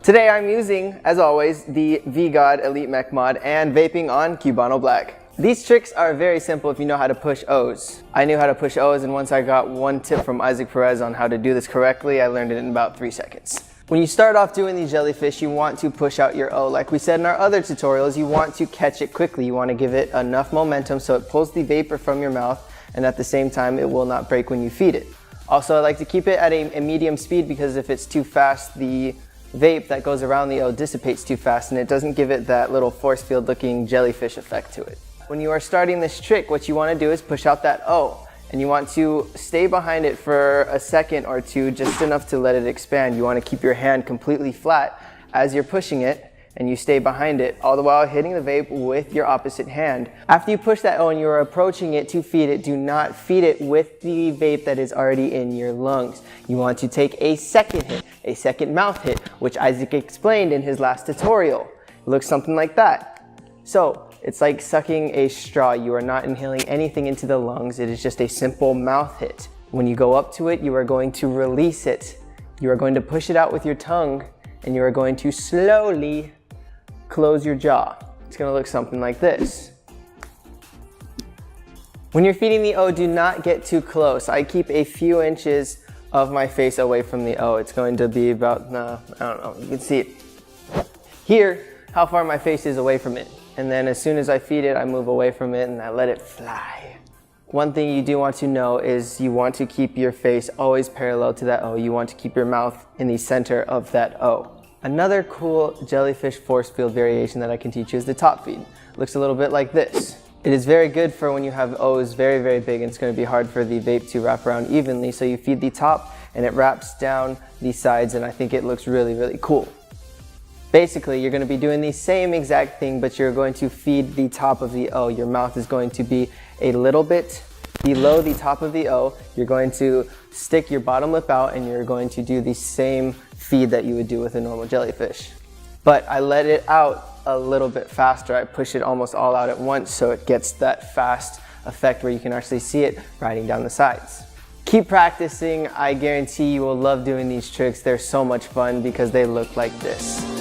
Today I'm using, as always, the VGod Elite Mech mod and vaping on Cubano Black. These tricks are very simple if you know how to push O's. I knew how to push O's, and once I got one tip from Isaac Perez on how to do this correctly, I learned it in about 3 seconds. When you start off doing these jellyfish, you want to push out your O. Like we said in our other tutorials, you want to catch it quickly. You want to give it enough momentum so it pulls the vapor from your mouth, and at the same time it will not break when you feed it. Also, I like to keep it at a medium speed because if it's too fast, the vape that goes around the O dissipates too fast and it doesn't give it that little force field looking jellyfish effect to it. When you are starting this trick, what you want to do is push out that O, and you want to stay behind it for a second or two, just enough to let it expand. You want to keep your hand completely flat as you're pushing it, and you stay behind it, all the while hitting the vape with your opposite hand. After you push that O and you're approaching it to feed it, do not feed it with the vape that is already in your lungs. You want to take a second hit, a second mouth hit, which Isaac explained in his last tutorial. It looks something like that. So, it's like sucking a straw. You are not inhaling anything into the lungs. It is just a simple mouth hit. When you go up to it, you are going to release it. You are going to push it out with your tongue, and you are going to slowly close your jaw. It's going to look something like this. When you're feeding the O, do not get too close. I keep a few inches of my face away from the O. It's going to be about, I don't know, you can see it here, how far my face is away from it. And then as soon as I feed it, I move away from it and I let it fly. One thing you do want to know is you want to keep your face always parallel to that O. You want to keep your mouth in the center of that O. Another cool jellyfish force field variation that I can teach you is the top feed. It looks a little bit like this. It is very good for when you have O's very, very big and it's going to be hard for the vape to wrap around evenly. So you feed the top and it wraps down the sides, and I think it looks really, really cool. Basically, you're going to be doing the same exact thing, but you're going to feed the top of the O. Your mouth is going to be a little bit below the top of the O. You're going to stick your bottom lip out and you're going to do the same feed that you would do with a normal jellyfish. But I let it out a little bit faster. I push it almost all out at once so it gets that fast effect where you can actually see it riding down the sides. Keep practicing. I guarantee you will love doing these tricks. They're so much fun because they look like this.